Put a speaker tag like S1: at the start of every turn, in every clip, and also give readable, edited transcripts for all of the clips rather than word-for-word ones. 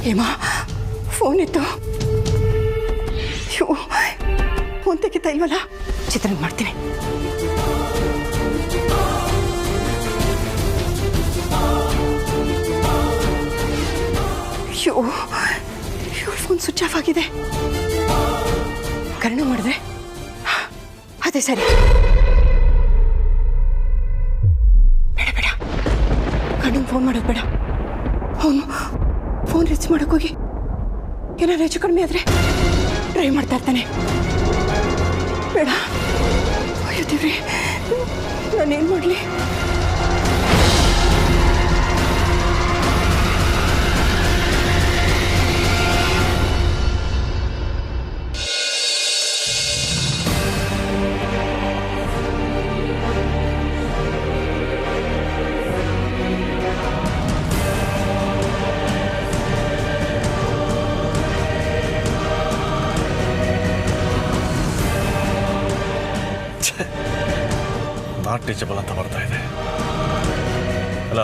S1: Hema phone ಇತ್ತು phone ತೆಗಿತಾ ಇಲ್ವಲ್ಲ ಚಿತ್ರಂಗ್ ಮಾಡ್ತೀನಿ ಫೋನ್ ಸ್ವಿಚ್ ಆಫ್ ಆಗಿದೆ ಕರ್ಣ ಮಾಡಿದ್ರೆ ಅದೇ ಸರಿ ಬೇಡ ಬೇಡ ಕರ್ಣಂಗೆ ಫೋನ್ ಮಾಡೋದು ಬೇಡ ಅವನು ಫೋನ್ ರಿಚ್ ಮಾಡೋಕ್ಕೋಗಿ ಏನಾದ್ರು ಹೆಚ್ಚು ಕಡಿಮೆ ಆದರೆ ಟ್ರೈ ಮಾಡ್ತಾ ಇರ್ತಾನೆ ಬೇಡ ಅಯ್ಯೋ ದೇವ್ರಿ ನಾನೇನು ಮಾಡಲಿ
S2: ನಾಟ್ ರೀಚಬಲ್ ಅಂತ ಬರ್ತಾ ಇದೆ ಅಲ್ಲ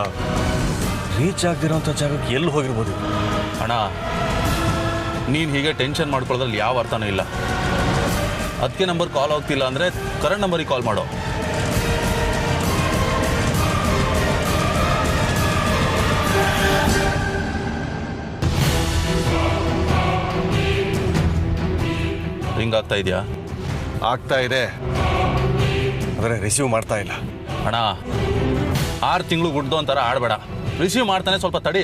S2: ರೀಚ್ ಆಗದಿರೋಂಥ ಜಾಗಕ್ಕೆ ಎಲ್ಲಿ ಹೋಗಿರ್ಬೋದು
S3: ಅಣ್ಣ ನೀನು ಹೀಗೆ ಟೆನ್ಷನ್ ಮಾಡ್ಕೊಳ್ಳೋದ್ರಲ್ಲಿ ಯಾವ ಅರ್ಥನೂ ಇಲ್ಲ ಅದಕ್ಕೆ ನಂಬರ್ ಕಾಲ್ ಆಗ್ತಿಲ್ಲ ಅಂದರೆ ಕರೆಂಟ್ ನಂಬರಿಗೆ ಕಾಲ್ ಮಾಡೋ ರಿಂಗ್ ಆಗ್ತಾ ಇದೆಯಾ
S2: ಆಗ್ತಾ ಇದೆ ಆದರೆ ರಿಸೀವ್ ಮಾಡ್ತಾ ಇಲ್ಲ
S3: ಅಣ್ಣ 6 ತಿಂಗಳು ಗುಡ್ದು ಅಂತಾರ ಆಡಬೇಡ ರಿಸೀವ್ ಮಾಡ್ತಾನೆ ಸ್ವಲ್ಪ ತಡಿ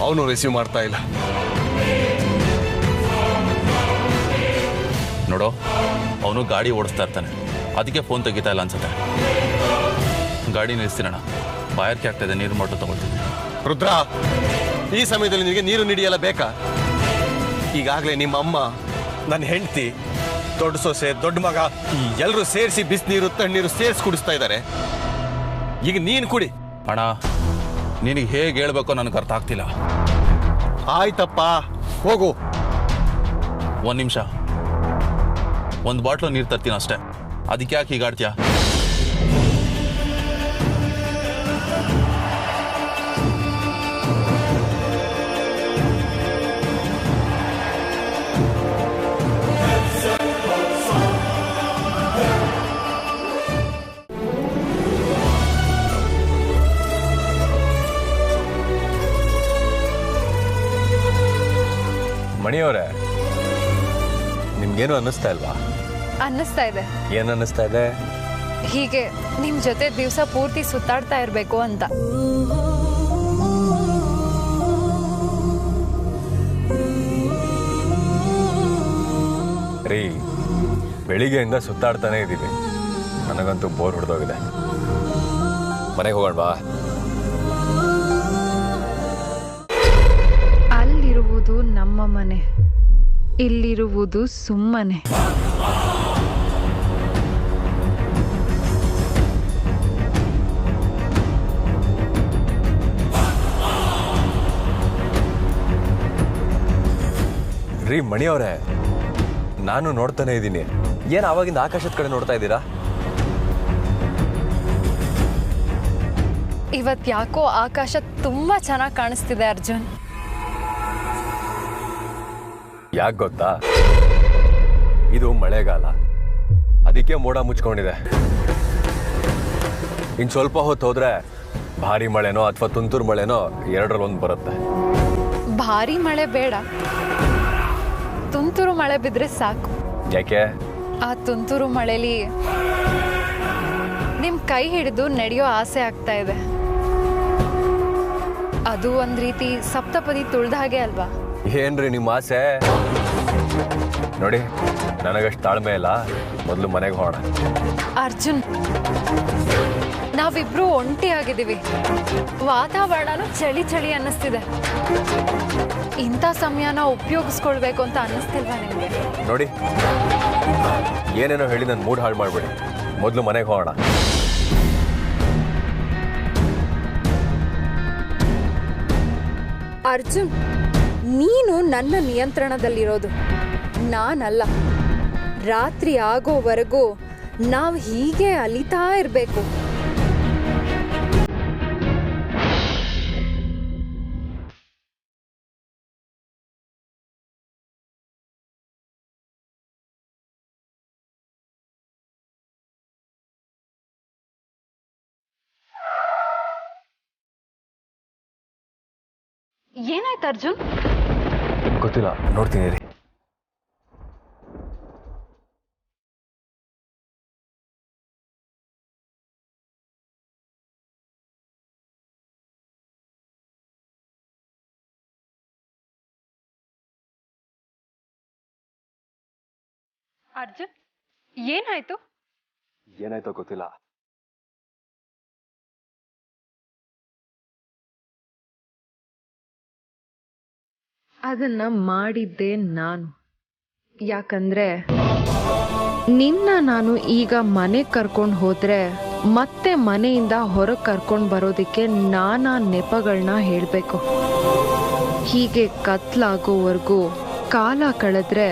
S2: ಅವನು ರಿಸೀವ್ ಮಾಡ್ತಾ ಇಲ್ಲ
S3: ನೋಡೋ ಅವನು ಗಾಡಿ ಓಡಿಸ್ತಾ ಇರ್ತಾನೆ ಅದಕ್ಕೆ ಫೋನ್ ತೆಗಿತಾ ಇಲ್ಲ ಅನ್ಸುತ್ತೆ ಗಾಡಿ ನಿಲ್ಲಿಸ್ತೀನಣ್ಣ ಬಾಯರ್ಕೆ ಆಗ್ತಾಯಿದೆ ನೀರು ಮೋಟರ್ ತಗೊಳ್ತೀನಿ
S2: ರುದ್ರ ಈ ಸಮಯದಲ್ಲಿ ನಿನಗೆ ನೀರು ನೀಡಿಯಲ್ಲ ಬೇಕಾ ಈಗಾಗಲೇ ನಿಮ್ಮ ಅಮ್ಮ ನನ್ನ ಹೆಂಡತಿ ದೊಡ್ಡ ಸೊಸೆ ದೊಡ್ಡ ಮಗ ಎಲ್ಲರೂ ಸೇರಿಸಿ ಬಿಸಿನೀರು ತಣ್ಣೀರು ಸೇರಿಸಿ ಕುಡಿಸ್ತಾ ಇದ್ದಾರೆ ಈಗ ನೀನು ಕುಡಿ
S3: ಅಣ್ಣ ನಿನಗೆ ಹೇಗೆ ಹೇಳ್ಬೇಕೋ ನನಗೆ ಅರ್ಥ ಆಗ್ತಿಲ್ಲ
S2: ಆಯ್ತಪ್ಪ ಹೋಗು
S3: 1 ನಿಮಿಷ ಒಂದು ಬಾಟ್ಲು ನೀರು ತರ್ತೀನಿ ಅಷ್ಟೇ ಅದಕ್ಕೆ ಯಾಕೆ ಹೀಗಾಡ್ತೀಯಾ
S2: ಮಣಿಯವರೇ ನಿಮ್ಗೇನು ಅನ್ನಿಸ್ತಾ ಇಲ್ವಾ
S4: ಅನ್ನಿಸ್ತಾ ಇದೆ
S2: ಏನು ಅನ್ನಿಸ್ತಾ ಇದೆ
S4: ಹೀಗೆ ನಿಮ್ ಜೊತೆ ದಿವಸ ಪೂರ್ತಿ ಸುತ್ತಾಡ್ತಾ ಇರಬೇಕು ಅಂತ
S2: ರೀ ಬೆಳಿಗ್ಗೆಯಿಂದ ಸುತ್ತಾಡ್ತಾನೆ ಇದ್ದೀವಿ ನನಗಂತೂ ಬೋರ್ ಹೊಡೆದೋಗಿದೆ ಮನೆಗೆ ಹೋಗೋಣವಾ
S4: ಅಲ್ಲಿರುವುದು ನಮ್ಮ ಮನೆ ಇಲ್ಲಿರುವುದು ಸುಮ್ಮನೆ
S2: ರೀ ಮಣಿಯವರೇ ನಾನು ನೋಡ್ತಾನೆ ಇದ್ದೀನಿ ಏನು ಆವಾಗಿಂದ ಆಕಾಶದ ಕಡೆ ನೋಡ್ತಾ ಇದ್ದೀರಾ
S4: ಇವತ್ ಯಾಕೋ ಆಕಾಶ ತುಂಬಾ ಚೆನ್ನಾಗಿ ಕಾಣಿಸ್ತಿದೆ ಅರ್ಜುನ್
S2: ಯಾಕೆ ಗೊತ್ತಾ ಇದು ಮಳೆಗಾಲ ಅದಕ್ಕೆ ಮೋಡ ಮುಚ್ಕೊಂಡಿದೆ ಇನ್ನು ಸ್ವಲ್ಪ ಹೊತ್ತು ಹೋದ್ರೆ ಭಾರಿ ಮಳೆನೋ ಅಥವಾ ತುಂತುರು ಮಳೆನೋ ಎರಡರಲ್ಲಿ ಬರುತ್ತೆ
S4: ಭಾರಿ ಮಳೆ ಬೇಡ ತುಂತುರು ಮಳೆ ಬಿದ್ರೆ ಸಾಕು
S2: ಯಾಕೆ
S4: ಆ ತುಂತುರು ಮಳೆಲಿ ನಿಮ್ ಕೈ ಹಿಡಿದು ನಡೆಯೋ ಆಸೆ ಆಗ್ತಾ ಇದೆ ಅದು ಒಂದ್ ರೀತಿ ಸಪ್ತಪದಿ ತುಳ್ದ ಹಾಗೆ ಅಲ್ವಾ
S2: ಏನ್ರಿ ನಿಮ್ಮ ಆಸೆ ನೋಡಿ ನನಗಷ್ಟು ತಾಳ್ಮೆ ಇಲ್ಲ ಮೊದಲು ಮನೆಗೆ ಹೋಗೋಣ
S4: ಅರ್ಜುನ್ ನಾವಿಬ್ರು ಒಂಟಿ ಆಗಿದ್ದೀವಿ ವಾತಾವರಣನೂ ಚಳಿ ಚಳಿ ಅನ್ನಿಸ್ತಿದೆ ಇಂಥ ಸಮಯನ ಉಪಯೋಗಿಸ್ಕೊಳ್ಬೇಕು ಅಂತ ಅನ್ನಿಸ್ತಿಲ್ವಾ ನಿಮಗೆ
S2: ನೋಡಿ ಏನೇನೋ ಹೇಳಿ ನನ್ನ ಮೂಡ್ ಹಾಳು ಮಾಡಬೇಡಿ ಮೊದಲು ಮನೆಗೆ ಹೋಗೋಣ
S4: ಅರ್ಜುನ್, ನೀನು ನನ್ನ ನಿಯಂತ್ರಣದಲ್ಲಿರೋದು, ನಾನಲ್ಲ. ರಾತ್ರಿ ಆಗೋವರೆಗೂ ನಾವು ಹೀಗೆ ಅಲಿತಾ ಇರಬೇಕು. ಏನಾಯ್ತು ಅರ್ಜುನ್?
S2: ಗೊತ್ತಿಲ್ಲ, ನೋಡ್ತೀನಿ ರೀ.
S4: ಅರ್ಜುನ್, ಏನಾಯ್ತು?
S2: ಏನಾಯ್ತೋ ಗೊತ್ತಿಲ್ಲ.
S4: ಅದನ್ನ ಮಾಡಿದ್ದೆ ನಾನು. ಯಾಕಂದ್ರೆ ನಿನ್ನ ನಾನು ಈಗ ಮನೆಗೆ ಕರ್ಕೊಂಡು ಹೋದ್ರೆ ಮತ್ತೆ ಮನೆಯಿಂದ ಹೊರಗೆ ಕರ್ಕೊಂಡು ಬರೋದಕ್ಕೆ ನಾನಾ ನೆಪಗಳನ್ನ ಹೇಳಬೇಕು. ಹೀಗೆ ಕತ್ಲಾಗೋವರೆಗೂ ಕಾಲ ಕಳೆದ್ರೆ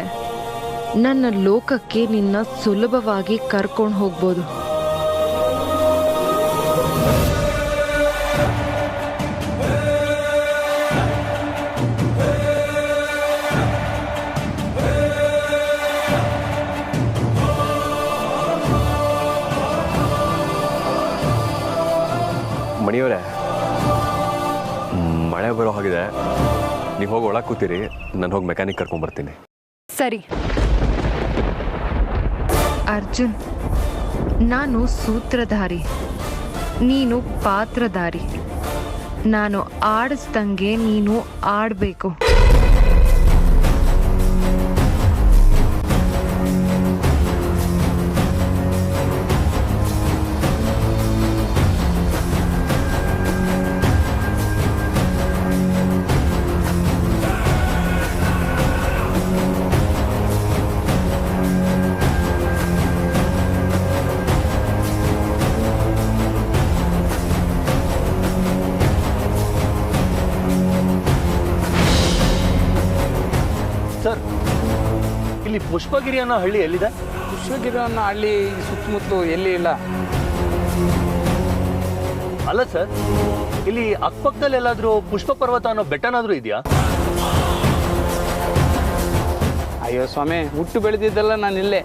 S4: ನನ್ನ ಲೋಕಕ್ಕೆ ನಿನ್ನ ಸುಲಭವಾಗಿ ಕರ್ಕೊಂಡು ಹೋಗ್ಬೋದು.
S2: ಮಣಿಯವರೇ, ಮಳೆ ಬರೋ ಹಾಗಿದೆ. ನೀವು ಹೋಗಿ ಒಳಗೆ ಕೂತೀರಿ, ನಾನು ಹೋಗಿ ಮೆಕ್ಯಾನಿಕ್ ಕರ್ಕೊಂಡ್ಬರ್ತೀನಿ.
S4: ಸರಿ ಅರ್ಜುನ್, ನಾನು ಸೂತ್ರಧಾರಿ, ನೀನು ಪಾತ್ರಧಾರಿ. ನಾನು ಆಡಿಸ್ದಂಗೆ ನೀನು ಆಡಬೇಕು.
S2: ಸರ್, ಇಲ್ಲಿ ಪುಷ್ಪಗಿರಿ ಅನ್ನೋ ಹಳ್ಳಿ ಎಲ್ಲಿದೆ?
S5: ಪುಷ್ಪಗಿರಿ ಅನ್ನೋ ಹಳ್ಳಿ ಸುತ್ತಮುತ್ತಲು ಎಲ್ಲಿ ಇಲ್ಲ.
S2: ಅಲ್ಲ ಸರ್, ಇಲ್ಲಿ ಅಕ್ಕಪಕ್ಕದಲ್ಲಿ ಎಲ್ಲಾದ್ರೂ ಪುಷ್ಪ ಪರ್ವತ ಅನ್ನೋ ಬೆಟ್ಟನಾದ್ರೂ ಇದೆಯಾ?
S5: ಅಯ್ಯೋ ಸ್ವಾಮಿ, ಹುಟ್ಟು ಬೆಳೆದಿದ್ದೆಲ್ಲ ನಾನು ಇಲ್ಲೇ.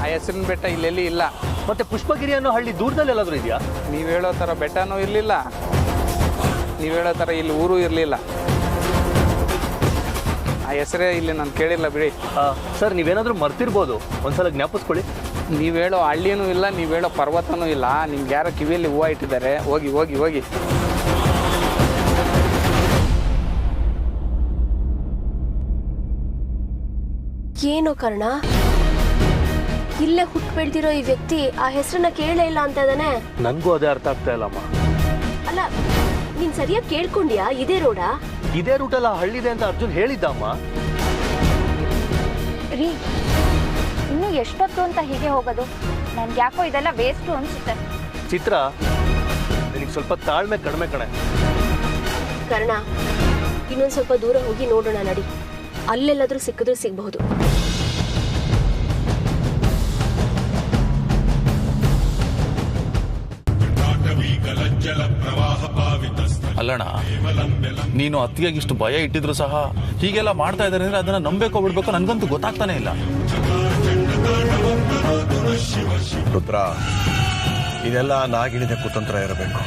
S5: ಆ ಹೆಸರಿನ ಬೆಟ್ಟ ಇಲ್ಲೆಲ್ಲಿ ಇಲ್ಲ.
S2: ಮತ್ತೆ ಪುಷ್ಪಗಿರಿ ಅನ್ನೋ ಹಳ್ಳಿ ದೂರದಲ್ಲಿ ಎಲ್ಲಾದ್ರೂ ಇದೆಯಾ?
S5: ನೀವು ಹೇಳೋ ಥರ ಬೆಟ್ಟನೂ ಇರಲಿಲ್ಲ, ನೀವು ಹೇಳೋ ಥರ ಇಲ್ಲಿ ಊರು ಇರಲಿಲ್ಲ. ಆ ಹೆಸರೇ ಇಲ್ಲಿ ನಾನು ಕೇಳಿಲ್ಲ ಬಿಡಿ.
S2: ಸರ್, ನೀವೇನಾದ್ರೂ ಮರ್ತಿರ್ಬೋದು, ಒಂದ್ಸಲ ಜ್ಞಾಪಿಸ್ಕೊಳ್ಳಿ.
S5: ನೀವು ಹೇಳೋ ಹಳ್ಳಿನೂ ಇಲ್ಲ, ನೀವು ಹೇಳೋ ಪರ್ವತನೂ ಇಲ್ಲ. ನಿಮ್ಗೆ ಯಾರೋ ಕಿವಿಯಲ್ಲಿ ಹೂವು ಇಟ್ಟಿದ್ದಾರೆ. ಹೋಗಿ ಹೋಗಿ ಹೋಗಿ.
S6: ಏನೋ ಕರ್ಣ, ಇಲ್ಲೇ ಹುಟ್ಟು ಬೆಳೆದಿರೋ ಈ ವ್ಯಕ್ತಿ ಆ ಹೆಸರನ್ನ ಕೇಳೇ ಇಲ್ಲ ಅಂತ ಇದ್ದಾನೆ.
S2: ನನಗೂ ಅದೇ ಅರ್ಥ ಆಗ್ತಾ ಇಲ್ಲಮ್ಮ.
S6: ಅಲ್ಲ, ನೀನ್ ಸರಿಯಾಗಿ ಕೇಳ್ಕೊಂಡ್ಯಾ? ಇದೇ ರೋಡಾ?
S2: ಇದೇ ರೂಟಲ್ಲ ಹಳ್ಳಿದೆ ಅಂತ ಅರ್ಜುನ್ ಹೇಳಿದ್ದಮ್ಮ.
S7: ರೀ, ಇನ್ನು ಎಷ್ಟೊತ್ತು ಅಂತ ಹೀಗೆ ಹೋಗೋದು? ನನ್ಗೆ ಯಾಕೋ ಇದೆಲ್ಲ ವೇಸ್ಟು ಅನ್ಸುತ್ತೆ.
S2: ಚಿತ್ರ, ನಿನಗೆ ಸ್ವಲ್ಪ ತಾಳ್ಮೆ ಕಡಿಮೆ ಕಣೆ.
S6: ಕರ್ಣ, ಇನ್ನೊಂದು ಸ್ವಲ್ಪ ದೂರ ಹೋಗಿ ನೋಡೋಣ ನಡಿ. ಅಲ್ಲೆಲ್ಲಾದ್ರೂ ಸಿಕ್ಕಿದ್ರೂ ಸಿಗಬಹುದು.
S3: ಅಲ್ಲಣ್ಣ, ನೀನು ಅತ್ತಿಗೆಗೆ ಇಷ್ಟು ಭಯ ಇಟ್ಟಿದ್ರು ಸಹ ಹೀಗೆಲ್ಲ ಮಾಡ್ತಾ ಇದ್ದಾರೆ ಅಂದ್ರೆ ಅದನ್ನ ನಂಬೇಕೋ ಬಿಡ್ಬೇಕೋ ನನ್ಗಂತೂ ಗೊತ್ತಾಗ್ತಾನೆ ಇಲ್ಲ.
S2: ರುದ್ರ, ಇದೆಲ್ಲ ನಾಗಿಣಿದ ಕುತಂತ್ರ ಇರಬೇಕು.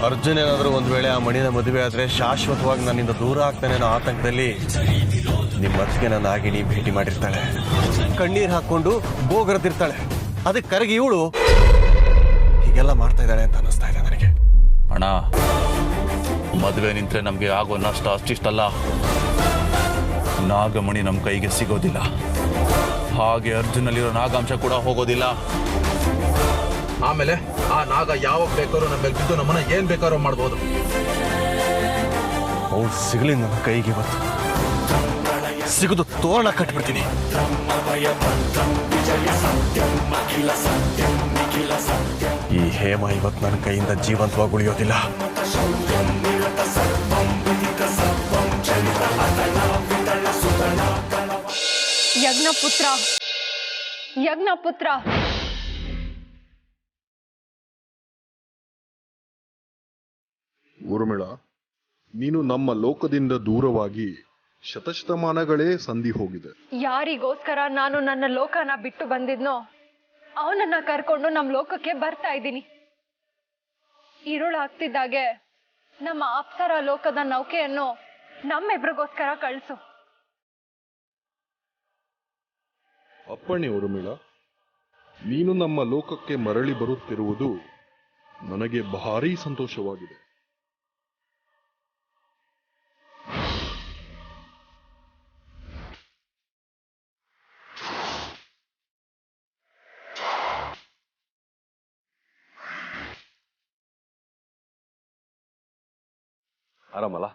S2: ಅರ್ಜುನ್ ಏನಾದರೂ ಒಂದು ವೇಳೆ ಆ ಮಣಿನ ಮದುವೆ ಆದ್ರೆ ಶಾಶ್ವತವಾಗಿ ನನ್ನಿಂದ ದೂರ ಆಗ್ತಾನೆ ಅನ್ನೋ ಆತಂಕದಲ್ಲಿ ನಿಮ್ಮ ಅತ್ತಿಗೆ ನನ್ನ ನಾಗಿಣಿ ಭೇಟಿ ಮಾಡಿರ್ತಾಳೆ, ಕಣ್ಣೀರು ಹಾಕೊಂಡು ಬೋಗರದಿರ್ತಾಳೆ. ಅದಕ್ಕೆ ಕರಗಿ ಇವಳು ಹೀಗೆಲ್ಲ ಮಾಡ್ತಾ ಇದ್ದಾಳೆ ಅಂತ ಅನ್ನಿಸ್ತಾ ಇದೆ ನನಗೆ.
S3: ಅಣ್ಣ, ಮದುವೆ ನಿಂತ್ರೆ ನಮ್ಗೆ ಆಗೋ ನಷ್ಟ ಅಷ್ಟಿಷ್ಟಲ್ಲ. ನಾಗಮಣಿ ನಮ್ಮ ಕೈಗೆ ಸಿಗೋದಿಲ್ಲ, ಹಾಗೆ ಅರ್ಜುನಲ್ಲಿರೋ ನಾಗಾಂಶ ಕೂಡ ಹೋಗೋದಿಲ್ಲ. ಆಮೇಲೆ ಆ ನಾಗ ಯಾವಾಗ ಬೇಕಾದ್ರೂ ನಮ್ಮ ಮೇಲೆ ಬಿದ್ದು ನಮ್ಮನ್ನ ಏನ್ ಬೇಕಾದ್ರೂ ಮಾಡ್ಬೋದು.
S2: ಅವಳು ಸಿಗಲಿ ನನ್ನ ಕೈಗೆ, ಇವತ್ತು ಸಿಗುದು ತೋರಣ ಕಟ್ಬಿಡ್ತೀನಿ. ಈ ಹೇಮ ಇವತ್ತು ನನ್ನ ಕೈಯಿಂದ ಜೀವಂತವಾಗಿ ಉಳಿಯೋದಿಲ್ಲ.
S4: ಯಜ್ಞಪುತ್ರ, ಯಜ್ಞಪುತ್ರ.
S8: ಊರ್ಮಿಳ, ನೀನು ನಮ್ಮ ಲೋಕದಿಂದ ದೂರವಾಗಿ ಶತಶತಮಾನಗಳೇ ಸಂಧಿ ಹೋಗಿದೆ.
S4: ಯಾರಿಗೋಸ್ಕರ ನಾನು ನನ್ನ ಲೋಕನ ಬಿಟ್ಟು ಬಂದಿದ್ನೋ ಅವನನ್ನ ಕರ್ಕೊಂಡು ನಮ್ಮ ಲೋಕಕ್ಕೆ ಬರ್ತಾ ಇದ್ದೀನಿ. ഇരുಳಾಗ್ತಿದ್ದಾಗೆ ನಮ್ಮ ಅಪ್ಸರ ಲೋಕದ ನೌಕೆಯನ್ನು ನಮ್ಮಿಬ್ರಿಗೋಸ್ಕರ ಕಳಿಸು.
S8: ಅಪ್ಪಣೆ ಊರ್ಮಿಳ. ನೀನು ನಮ್ಮ ಲೋಕಕ್ಕೆ ಮರಳಿ ಬರುತ್ತಿರುವುದು ನನಗೆ ಭಾರೀ ಸಂತೋಷವಾಗಿದೆ.
S2: ಆರಾಮಲ್ಲ?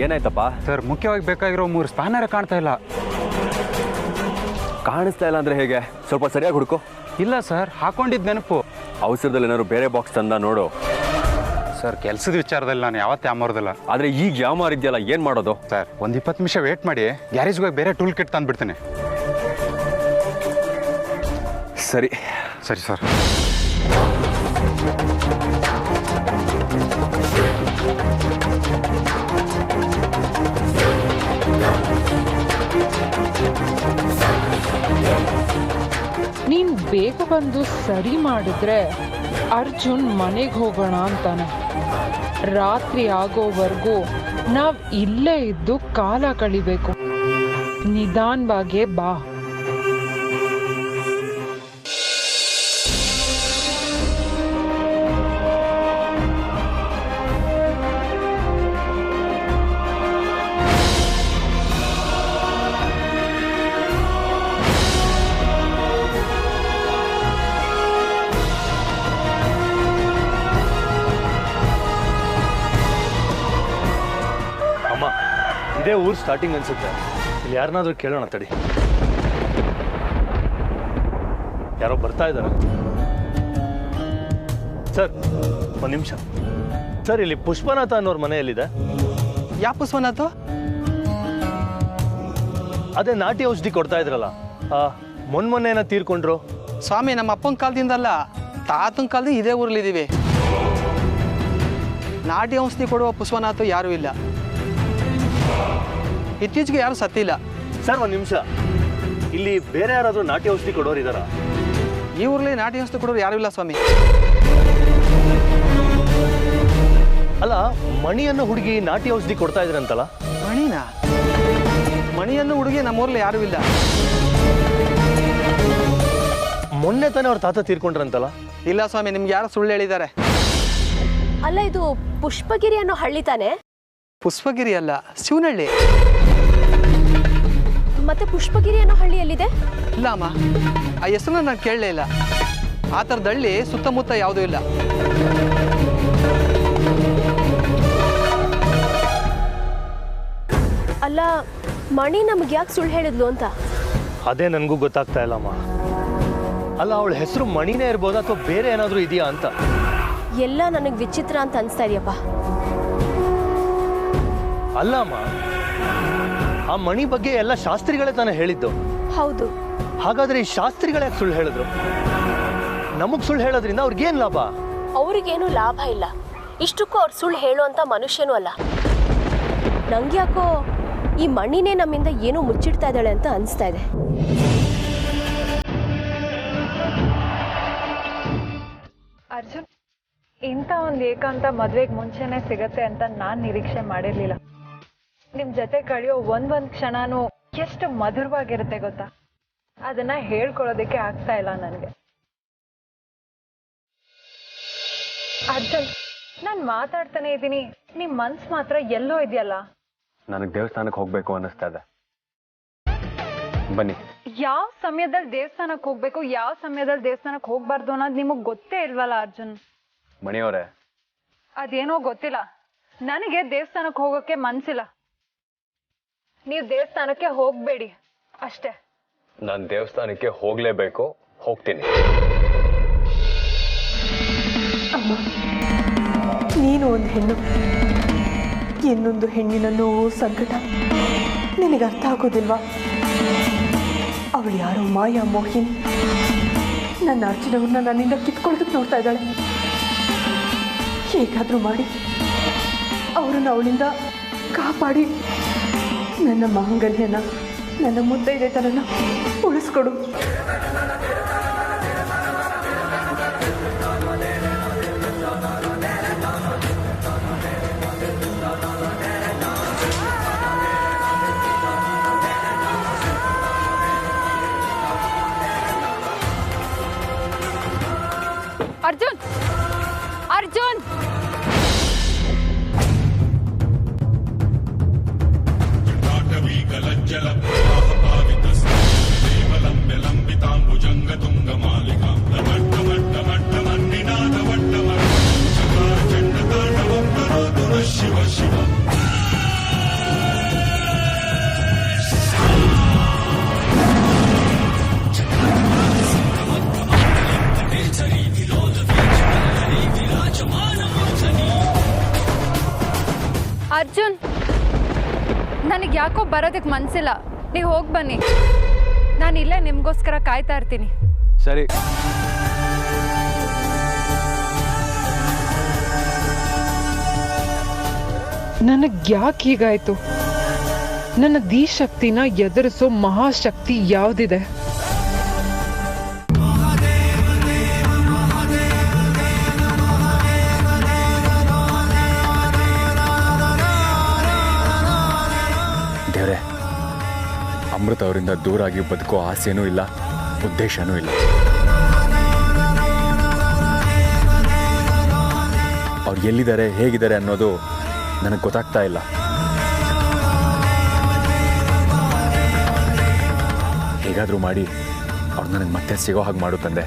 S2: ಏನಾಯ್ತಪ್ಪ?
S9: ಸರ್, ಮುಖ್ಯವಾಗಿ ಬೇಕಾಗಿರೋ 3 ಸ್ಪ್ಯಾನರ್ ಕಾಣ್ತಾ ಇಲ್ಲ.
S2: ಕಾಣಿಸ್ತಾ ಇಲ್ಲ ಅಂದ್ರೆ ಹೇಗೆ? ಸ್ವಲ್ಪ ಸರಿಯಾಗಿ ಹುಡುಕೋ.
S9: ಇಲ್ಲ ಸರ್, ಹಾಕೊಂಡಿದ್ದ ನೆನಪು.
S2: ಅವಸರದಲ್ಲಿ ಏನಾದ್ರು ಬೇರೆ ಬಾಕ್ಸ್ ತಂದ ನೋಡು.
S9: ಸರ್, ಕೆಲಸದ ವಿಚಾರದಲ್ಲಿ ನಾನು ಯಾವತ್ತೇ ಯಾಮಾರೋದಿಲ್ಲ.
S2: ಆದ್ರೆ ಈಗ ಯಾಮಾರಿದ್ಯಲ್ಲ, ಏನ್ ಮಾಡೋದು?
S9: ಸರ್, ಒಂದು 20 ನಿಮಿಷ ವೇಟ್ ಮಾಡಿ, ಗ್ಯಾರೇಜ್ಗೆ ಹೋಗಿ ಬೇರೆ ಟೂಲ್ ಕಿಟ್ ತಂದ್ಬಿಡ್ತೇನೆ.
S2: ಸರಿ
S9: ಸರಿ ಸರ್.
S10: ನೀನ್ ಬೇಗ ಬಂದು ಸರಿ ಮಾಡಿದ್ರೆ ಅರ್ಜುನ್ ಮನೆಗೆ ಹೋಗೋಣ ಅಂತಾನೆ. ರಾತ್ರಿ ಆಗೋವರೆಗೂ ನಾವ್ ಇಲ್ಲೇ ಇದ್ದು ಕಾಲ ಕಳಿಬೇಕು. ನಿಧಾನವಾಗೇ ಬಾ.
S11: ಇದೇ ಊರು ಸ್ಟಾರ್ಟಿಂಗ್ ಅನ್ಸುತ್ತೆ. ಇಲ್ಲಿ ಯಾರನ್ನಾದ್ರೂ ಕೇಳೋಣ ತಡಿ. ಯಾರೋ ಬರ್ತಾ ಇದ್ದಾರೆ. ಸರ್, ಒಂದು ನಿಮಿಷ. ಸರ್, ಇಲ್ಲಿ ಪುಷ್ಪನಾಥ ಅನ್ನೋರ ಮನೆಯಲ್ಲಿದೆ.
S5: ಯಾವ ಪುಷ್ಪನಾಥ?
S11: ಅದೇ ನಾಟಿ ಔಷಧಿ ಕೊಡ್ತಾ ಇದ್ರಲ್ಲ, ಮೊನ್ನೆ ತೀರ್ಕೊಂಡ್ರು.
S5: ಸ್ವಾಮಿ, ನಮ್ಮ ಅಪ್ಪನ ಕಾಲದಿಂದಲ್ಲ, ತಾತನ ಕಾಲದಿಂದ ಇದೇ ಊರಲ್ಲಿದ್ದೀವಿ. ನಾಟಿ ಔಷಧಿ ಕೊಡುವ ಪುಷ್ಪನಾಥ ಯಾರೂ ಇಲ್ಲ. ಇತ್ತೀಚೆಗೆ ಯಾರು ಸತ್ತಿಲ್ಲ.
S11: ಸರ್, ಒಂದು ನಿಮಿಷ. ಇಲ್ಲಿ ಬೇರೆ ಯಾರಾದರೂ ನಾಟಿ ಔಷಧಿ ಕೊಡೋರು ಇದ್ದಾರ?
S5: ಈ ಊರಲ್ಲಿ ನಾಟಿ ಔಷಧಿ ಕೊಡೋರು ಯಾರೂ ಇಲ್ಲ ಸ್ವಾಮಿ.
S11: ಅಲ್ಲ, ಮಣಿಯನ್ನು ಹುಡುಗಿ ನಾಟಿ ಔಷಧಿ ಕೊಡ್ತಾ ಇದ್ರಂತಲ್ಲ?
S5: ಮಣಿನಾ? ಮಣಿಯನ್ನು ಹುಡುಗಿ ನಮ್ಮೂರಲ್ಲಿ ಯಾರೂ ಇಲ್ಲ.
S11: ಮೊನ್ನೆ ತಾನೇ ಅವ್ರ ತಾತ ತೀರ್ಕೊಂಡ್ರಂತಲ್ಲ?
S5: ಇಲ್ಲ ಸ್ವಾಮಿ, ನಿಮ್ಗೆ ಯಾರು ಸುಳ್ಳು ಹೇಳಿದ್ದಾರೆ.
S6: ಅಲ್ಲ, ಇದು ಪುಷ್ಪಗಿರಿ ಅನ್ನೋ ಹಳ್ಳಿ ತಾನೆ?
S5: ಪುಷ್ಪಗಿರಿ ಅಲ್ಲ, ಶಿವನಹಳ್ಳಿ.
S6: ಮತ್ತೆ ಪುಷ್ಪಗಿರಿ ಅನ್ನೋ ಹಳ್ಳಿ ಎಲ್ಲಿದೆ?
S5: ಇಲ್ಲ ಅಮ್ಮ, ಆ ಹೆಸರನ್ನ ನಾನು ಕೇಳಲೇ ಇಲ್ಲ. ಆ ಥರದ ಹಳ್ಳಿ ಸುತ್ತಮುತ್ತ ಯಾವುದೂ ಇಲ್ಲ.
S6: ಅಲ್ಲ, ಮಣಿ ನಮ್ಗೆ ಯಾಕೆ ಸುಳ್ಳು ಹೇಳಿದ್ಲು ಅಂತ?
S11: ಅದೇ ನನಗೂ ಗೊತ್ತಾಗ್ತಾ ಇಲ್ಲಮ್ಮ. ಅಲ್ಲ, ಅವಳ ಹೆಸರು ಮಣಿನೇ ಇರ್ಬೋದಾ ಅಥವಾ ಬೇರೆ ಏನಾದರೂ ಇದೆಯಾ ಅಂತ.
S6: ಎಲ್ಲ ನನಗೆ ವಿಚಿತ್ರ ಅಂತ ಅನಿಸ್ತಾ ಇದೆಯಪ್ಪ.
S11: ಅಲ್ಲಮ್ಮ, ಆ ಮಣಿ ಬಗ್ಗೆ ಎಲ್ಲ ಶಾಸ್ತ್ರಿಗಳೇ ತಾನೇ ಹೇಳಿದ್ದು.
S6: ಹೌದು.
S11: ಹಾಗಾದ್ರೆ ಈ ಶಾಸ್ತ್ರಿಗಳೇ ಸುಳ್ಳು ಹೇಳಿದ್ರು? ನಮಗ್ ಸುಳ್ಳು ಹೇಳೋದ್ರಿಂದ ಅವ್ರಿಗೇನ್ ಲಾಭ?
S6: ಅವ್ರಿಗೇನು ಲಾಭ ಇಲ್ಲ. ಇಷ್ಟಕ್ಕೂ ಅವ್ರು ಸುಳ್ಳು ಹೇಳುವಂತ ಮನುಷ್ಯನೂ ಅಲ್ಲ. ನಂಗೆ ಯಾಕೋ ಈ ಮಣ್ಣಿನೇ ನಮ್ಮಿಂದ ಏನೋ ಮುಚ್ಚಿಡ್ತಾ ಇದ್ದಾಳೆ ಅಂತ ಅನಿಸ್ತಾ ಇದೆ.
S4: ಅರ್ಜುನ್, ಇಂಥ ಒಂದು ಏಕಾಂತ ಮದ್ವೆಗೆ ಮುಂಚೆನೆ ಸಿಗತ್ತೆ ಅಂತ ನಾನು ನಿರೀಕ್ಷೆ ಮಾಡಿರ್ಲಿಲ್ಲ. ನಿಮ್ ಜೊತೆ ಕಳೆಯೋ ಒಂದೊಂದು ಕ್ಷಣನೂ ಎಷ್ಟು ಮಧುರವಾಗಿರುತ್ತೆ ಗೊತ್ತಾ, ಅದನ್ನ ಹೇಳ್ಕೊಳ್ಳೋದಕ್ಕೆ ಆಗ್ತಾ ಇಲ್ಲ ನನಗೆ. ಅರ್ಜುನ್, ನಾನು ಮಾತಾಡ್ತಾನೆ ಇದ್ದೀನಿ, ನಿಮ್ ಮನ್ಸು ಮಾತ್ರ ಎಲ್ಲೋ ಇದೆಯಲ್ಲ.
S9: ನನಗೆ ದೇವಸ್ಥಾನಕ್ಕೆ ಹೋಗ್ಬೇಕು ಅನ್ನಿಸ್ತಾ ಇದೆ. ಬನ್ನಿ.
S4: ಯಾವ ಸಮಯದಲ್ಲಿ ದೇವಸ್ಥಾನಕ್ಕೆ ಹೋಗ್ಬೇಕು, ಯಾವ ಸಮಯದಲ್ಲಿ ದೇವಸ್ಥಾನಕ್ಕೆ ಹೋಗ್ಬಾರ್ದು ಅನ್ನೋದು ನಿಮಗ್ ಗೊತ್ತೇ ಇಲ್ವಲ್ಲ ಅರ್ಜುನ್.
S9: ಮಣಿಯವರೇ,
S4: ಅದೇನೋ ಗೊತ್ತಿಲ್ಲ, ನನಗೆ ದೇವಸ್ಥಾನಕ್ಕೆ ಹೋಗೋಕೆ ಮನ್ಸಿಲ್ಲ. ನೀವು ದೇವಸ್ಥಾನಕ್ಕೆ ಹೋಗ್ಬೇಡಿ ಅಷ್ಟೇ.
S9: ನಾನು ದೇವಸ್ಥಾನಕ್ಕೆ ಹೋಗ್ಲೇಬೇಕು, ಹೋಗ್ತೀನಿ.
S1: ಅಮ್ಮ, ನೀನು ಒಂದು ಹೆಣ್ಣು, ಇನ್ನೊಂದು ಹೆಣ್ಣಿನ ನೋವು ಸಂಕಟ ನಿನಗೆ ಅರ್ಥ ಆಗೋದಿಲ್ವಾ? ಅವಳು ಯಾರೋ ಮಾಯಾ ಮೋಹಿನಿ ನನ್ನ ಅರ್ಜುನವನ್ನ ನನ್ನಿಂದ ಕಿತ್ಕೊಳ್ಳೋದಕ್ಕೆ ನೋಡ್ತಾ ಇದ್ದಾಳೆ. ಹೇಗಾದರೂ ಮಾಡಿ ಅವರನ್ನು ಅವಳಿಂದ ಕಾಪಾಡಿ ನನ್ನ ಮಾಂಗಲ್ಯನ, ನನ್ನ ಮುತ್ತೈದೆತನನ ಉಳಿಸ್ಕೊಡು.
S4: ಅರ್ಜುನ್, ಅರ್ಜುನ್, ಅರ್ಜುನ್, ನನಗೆ ಯಾಕೋ ಬರೋದಕ್ಕೆ ಮನ್ಸಿಲ್ಲ. ನೀವು ಹೋಗಿ ಬನ್ನಿ, ನಾನು ಇಲ್ಲೇ ನಿಮಗೋಸ್ಕರ ಕಾಯ್ತಾ ಇರ್ತೀನಿ.
S9: ಸರಿ.
S10: ನನಗೆ ಯಾಕೆ ಹೀಗಾಯ್ತು? ನನ್ನ ಧೀಶಕ್ತಿನ ಎದುರಿಸೋ ಮಹಾಶಕ್ತಿ ಯಾವುದಿದೆ?
S9: ದೇವ್ರೆ, ಅಮೃತ ಅವರಿಂದ ದೂರಾಗಿ ಬದುಕೋ ಆಸೆನೂ ಇಲ್ಲ, ಉದ್ದೇಶನೂ ಇಲ್ಲ. ಅವ್ರು ಎಲ್ಲಿದ್ದಾರೆ, ಹೇಗಿದ್ದಾರೆ ಅನ್ನೋದು ನನಗೆ ಗೊತ್ತಾಗ್ತಾ ಇಲ್ಲ. ಹೇಗಾದರೂ ಮಾಡಿ ಅವ್ರು ನನಗೆ ಮತ್ತೆ ಸಿಗೋ ಹಾಗೆ ಮಾಡು ತಂದೆ.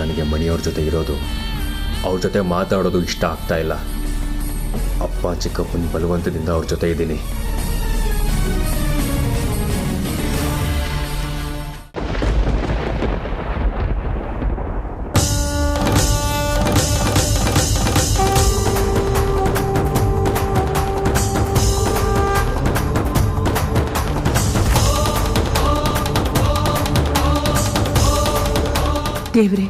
S9: ನನಗೆ ಮಣಿಯವ್ರ ಜೊತೆ ಇರೋದು, ಅವ್ರ ಜೊತೆ ಮಾತಾಡೋದು ಇಷ್ಟ ಆಗ್ತಾ ಇಲ್ಲ. ಅಪ್ಪ ಚಿಕ್ಕಪ್ಪನ ಬಲವಂತದಿಂದ ಅವ್ರ ಜೊತೆ ಇದ್ದೀನಿ.
S1: ದೇವ್ರೆ,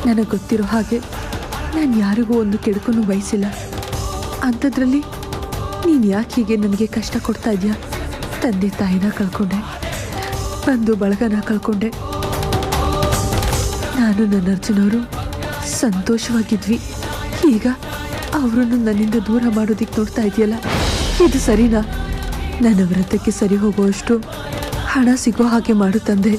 S1: ನನಗೆ ಗೊತ್ತಿರೋ ಹಾಗೆ ನಾನು ಯಾರಿಗೂ ಒಂದು ಕೆಡುಕನ್ನು ಬಯಸಿಲ್ಲ. ಅಂಥದ್ರಲ್ಲಿ ನೀನು ಯಾಕೆ ಹೀಗೆ ನನಗೆ ಕಷ್ಟ ಕೊಡ್ತಾ ಇದೆಯಾ? ತಂದೆ ತಾಯಿನ ಕಳ್ಕೊಂಡೆ, ಬಂಧು ಬಳಗನ ಕಳ್ಕೊಂಡೆ. ನಾನು ನನ್ನ ಅರ್ಜುನವರು ಸಂತೋಷವಾಗಿದ್ವಿ. ಈಗ ಅವರನ್ನು ನನ್ನಿಂದ ದೂರ ಮಾಡೋದಕ್ಕೆ ನೋಡ್ತಾ ಇದೆಯಲ್ಲ, ಇದು ಸರಿನಾ? ನನ್ನ ವ್ರತಕ್ಕೆ ಸರಿ ಹೋಗುವಷ್ಟು ಹಣ ಸಿಗೋ ಹಾಗೆ ಮಾಡು ತಂದೆ.